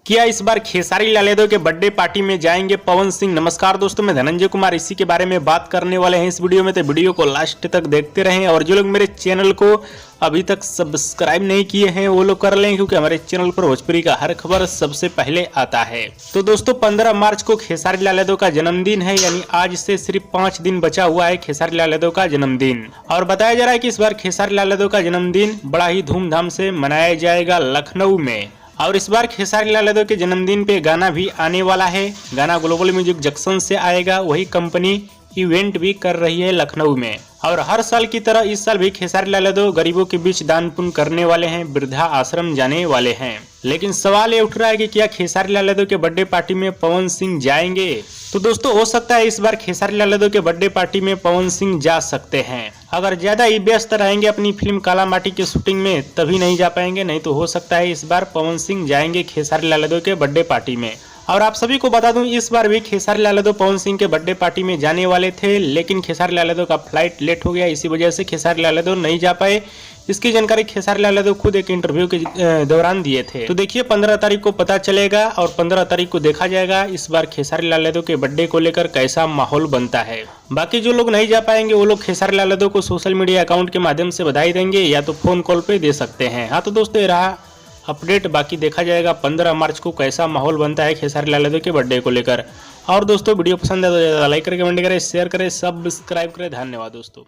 क्या इस बार खेसारी लाल यादव के बर्थडे पार्टी में जाएंगे पवन सिंह? नमस्कार दोस्तों, मैं धनंजय कुमार इसी के बारे में बात करने वाले हैं इस वीडियो में। तो वीडियो को लास्ट तक देखते रहें और जो लोग मेरे चैनल को अभी तक सब्सक्राइब नहीं किए हैं वो लोग कर लें, क्योंकि हमारे चैनल पर भोजपुरी का हर खबर सबसे पहले आता है। तो दोस्तों 15 मार्च को खेसारी लाल यादव का जन्मदिन है, यानी आज से सिर्फ 5 दिन बचा हुआ है खेसारी लाल यादव का जन्मदिन। और बताया जा रहा है कि इस बार खेसारी लाल यादव का जन्मदिन बड़ा ही धूमधाम से मनाया जाएगा लखनऊ में। और इस बार खेसारी लाल यादव के जन्मदिन पे गाना भी आने वाला है। गाना ग्लोबल म्यूजिक जंक्शन से आएगा, वही कंपनी इवेंट भी कर रही है लखनऊ में। और हर साल की तरह इस साल भी खेसारी लाल यादव गरीबों के बीच दान पुण्य करने वाले हैं, वृद्धा आश्रम जाने वाले हैं। लेकिन सवाल ये उठ रहा है कि क्या खेसारी लाल यादव के बर्थडे पार्टी में पवन सिंह जाएंगे? तो दोस्तों हो सकता है इस बार खेसारी लाल यादव के बर्थडे पार्टी में पवन सिंह जा सकते हैं। अगर ज्यादा ही व्यस्त रहेंगे अपनी फिल्म काला माटी की शूटिंग में तभी नहीं जा पाएंगे, नहीं तो हो सकता है इस बार पवन सिंह जाएंगे खेसारी लाल यादव के बर्थडे पार्टी में। और आप सभी को बता दूं, इस बार भी खेसारी लाल यादव पवन सिंह के बर्थडे पार्टी में जाने वाले थे, लेकिन खेसारी लाल यादव का फ्लाइट लेट हो गया, इसी वजह से खेसारी लाल यादव नहीं जा पाए। इसकी जानकारी खेसारी लाल यादव खुद एक इंटरव्यू के दौरान दिए थे। तो देखिए 15 तारीख को पता चलेगा और 15 तारीख को देखा जाएगा इस बार खेसारी लाल यादव के बर्थडे को लेकर कैसा माहौल बनता है। बाकी जो लोग नहीं जा पाएंगे वो लोग खेसारी लाल यादव को सोशल मीडिया अकाउंट के माध्यम से बधाई देंगे या तो फोन कॉल पे दे सकते हैं। हाँ तो दोस्तों ये रहा अपडेट, बाकी देखा जाएगा 15 मार्च को कैसा माहौल बनता है खेसारी लाल यादव के बर्थडे को लेकर। और दोस्तों वीडियो पसंद है तो लाइक करें, कमेंट करें, शेयर करें, सब्सक्राइब करें। धन्यवाद दोस्तों।